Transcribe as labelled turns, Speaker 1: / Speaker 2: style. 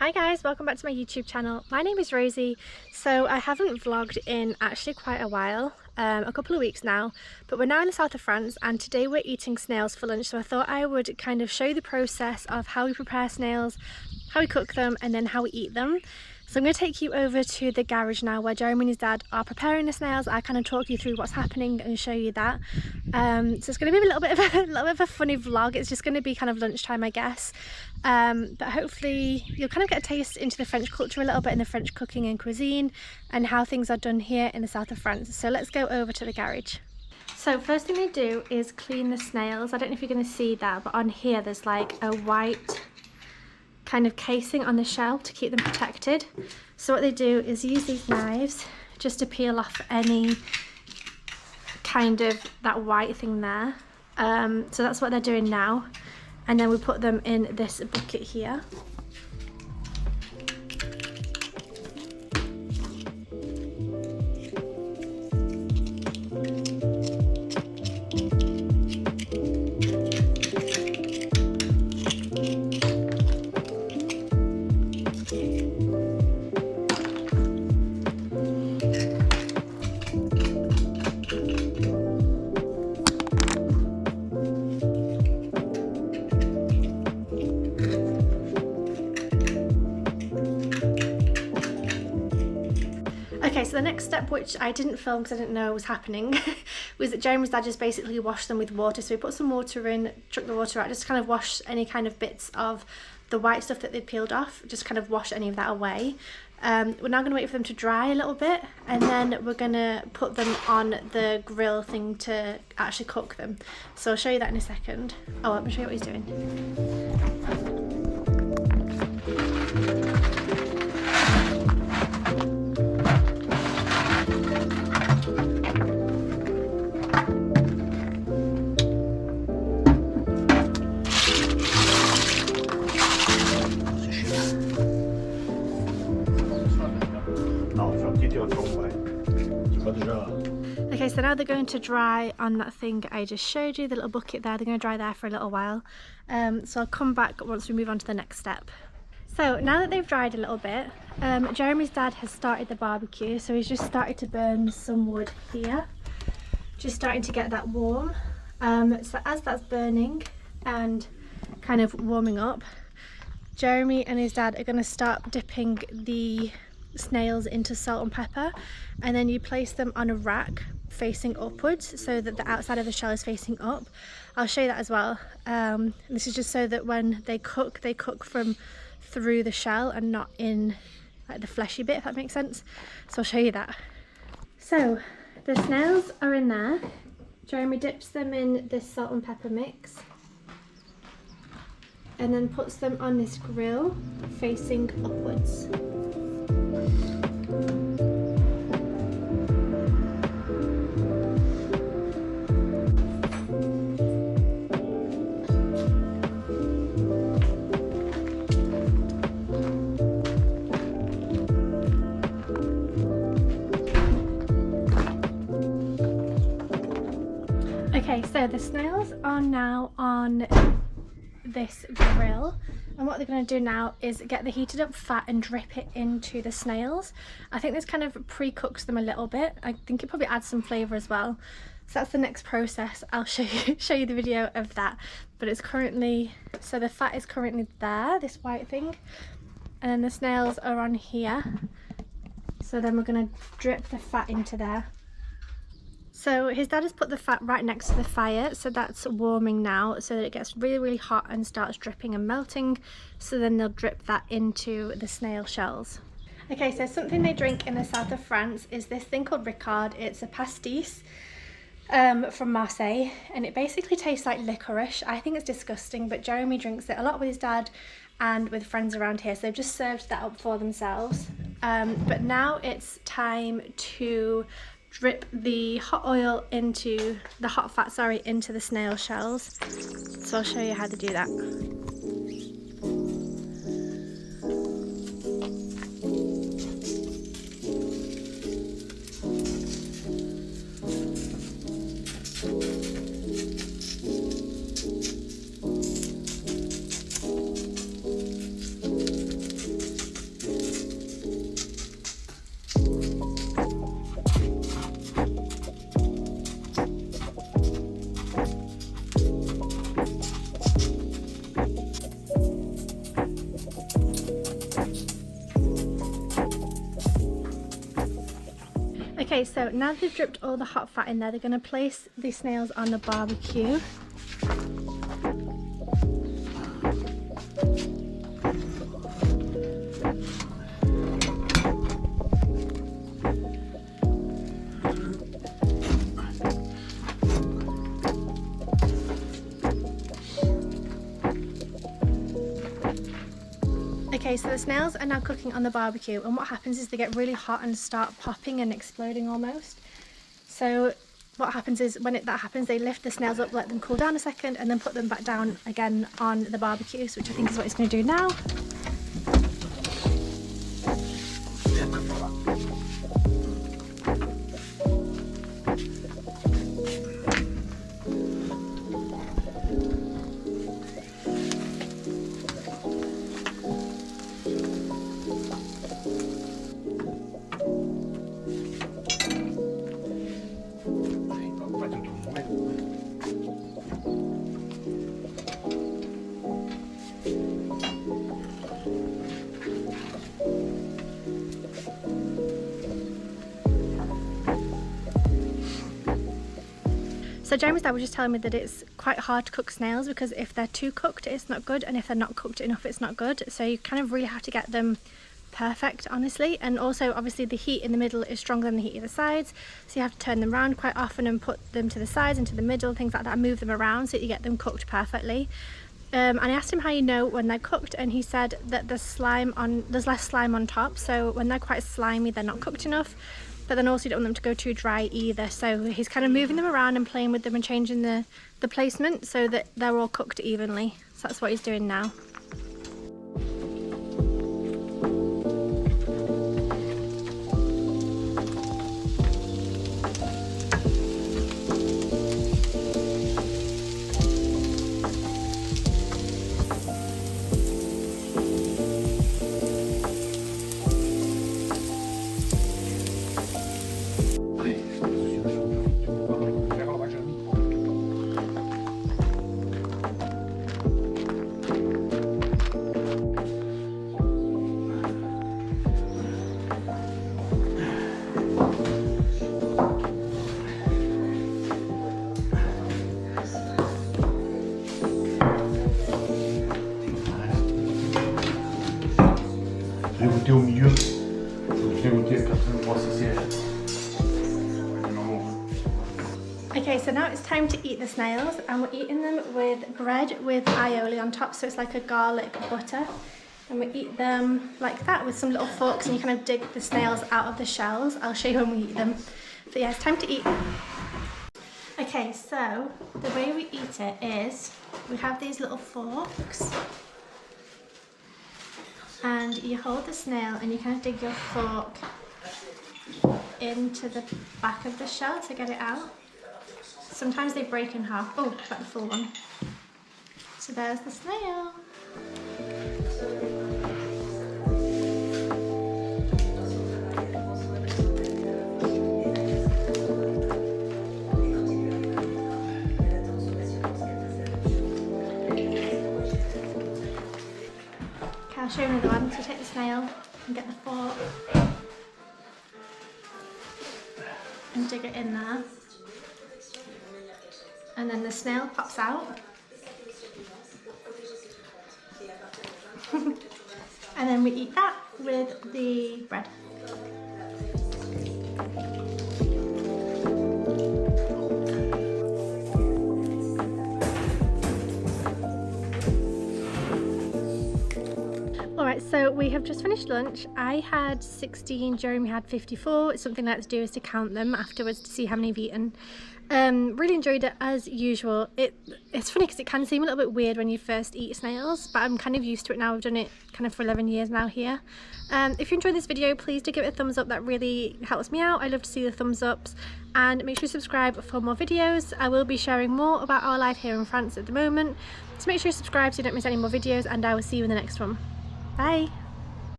Speaker 1: Hi guys, welcome back to my YouTube channel. My name is Rosie. So I haven't vlogged in actually quite a while, a couple of weeks now, but we're now in the south of France and today we're eating snails for lunch. So I thought I would kind of show you the process of how we prepare snails, how we cook them and then how we eat them. So I'm going to take you over to the garage now where Jeremy and his dad are preparing the snails. I kind of talk you through what's happening and show you that. So it's going to be a little bit of a funny vlog. It's just going to be kind of lunchtime, I guess. But hopefully you'll kind of get a taste into the French culture a little bit, in the French cooking and cuisine and how things are done here in the south of France. So let's go over to the garage. So first thing they do is clean the snails. I don't know if you're going to see that, but on here there's like a white kind of casing on the shell to keep them protected. So what they do is use these knives just to peel off any kind of that white thing there. So that's what they're doing now, and then we put them in this bucket here. Okay, so the next step, which I didn't film because I didn't know was happening, was that Jeremy's dad just basically washed them with water. So we put some water in, chuck the water out, just kind of wash any kind of bits of the white stuff that they'd peeled off, just kind of wash any of that away. We're now going to wait for them to dry a little bit, and then we're going to put them on the grill thing to actually cook them. So I'll show you that in a second. Oh, let me show you what he's doing. Okay, so now they're going to dry on that thing I just showed you, the little bucket there. They're going to dry there for a little while. So I'll come back once we move on to the next step. So now that they've dried a little bit, Jeremy's dad has started the barbecue. So he's just started to burn some wood here, just starting to get that warm. So as that's burning and kind of warming up, Jeremy and his dad are going to start dipping the snails into salt and pepper, and then you place them on a rack facing upwards so that the outside of the shell is facing up. I'll show you that as well. This is just so that when they cook from through the shell and not in like the fleshy bit, if that makes sense. So I'll show you that. So the snails are in there. Jeremy dips them in this salt and pepper mix and then puts them on this grill facing upwards. Okay, so the snails are now on this grill, and what they're going to do now is get the heated up fat and drip it into the snails. I think this kind of pre-cooks them a little bit. I think it probably adds some flavour as well. So that's the next process. I'll show you the video of that. But it's currently, so the fat is currently there, this white thing, and then the snails are on here. So then we're going to drip the fat into there. So his dad has put the fat right next to the fire, so that's warming now, so that it gets really hot and starts dripping and melting. So then they'll drip that into the snail shells. Okay, so something they drink in the south of France is this thing called Ricard. It's a pastis from Marseille, and it basically tastes like licorice. I think it's disgusting, but Jeremy drinks it a lot with his dad and with friends around here, so they've just served that up for themselves. But now it's time to drip the hot oil into the hot fat, into the snail shells. So I'll show you how to do that. Okay, so now they've dripped all the hot fat in there, they're going to place the snails on the barbecue. Okay, so the snails are now cooking on the barbecue, and what happens is they get really hot and start popping and exploding almost. So what happens is when that happens, they lift the snails up, let them cool down a second, and then put them back down again on the barbecue, which I think is what it's going to do now. So Jeremy's dad was just telling me that it's quite hard to cook snails because if they're too cooked it's not good, and if they're not cooked enough it's not good. So you kind of really have to get them perfect, honestly. And also obviously the heat in the middle is stronger than the heat of the sides, so you have to turn them around quite often and put them to the sides and to the middle, things like that, move them around so that you get them cooked perfectly. And I asked him how you know when they're cooked, and he said that there's less slime on top, so when they're quite slimy they're not cooked enough. But then also you don't want them to go too dry either, so he's kind of moving them around and playing with them and changing the placement so that they're all cooked evenly. So that's what he's doing now.
Speaker 2: Je vais goûter au milieu. Je vais goûter après voir si c'est normal.
Speaker 1: Okay, so now it's time to eat the snails, and we're eating them with bread with aioli on top, so it's like a garlic butter. And we eat them like that with some little forks, and you kind of dig the snails out of the shells. I'll show you when we eat them. But yeah, it's time to eat. Okay, so the way we eat it is we have these little forks, and you hold the snail and you kind of dig your fork into the back of the shell to get it out. Sometimes they break in half. Oh, got the full one. So there's the snail. I'll show you another one. So take the snail and get the fork and dig it in there, and then the snail pops out and then we eat that with the bread. Alright, so we have just finished lunch. I had 16, Jeremy had 54. Something I like to do is to count them afterwards to see how many I've eaten. Really enjoyed it as usual. It's funny because it can seem a little bit weird when you first eat snails, but I'm kind of used to it now. I've done it kind of for 11 years now here. If you enjoyed this video, please do give it a thumbs up. That really helps me out. I love to see the thumbs ups, and make sure you subscribe for more videos. I will be sharing more about our life here in France at the moment, so make sure you subscribe so you don't miss any more videos, and I will see you in the next one. Bye!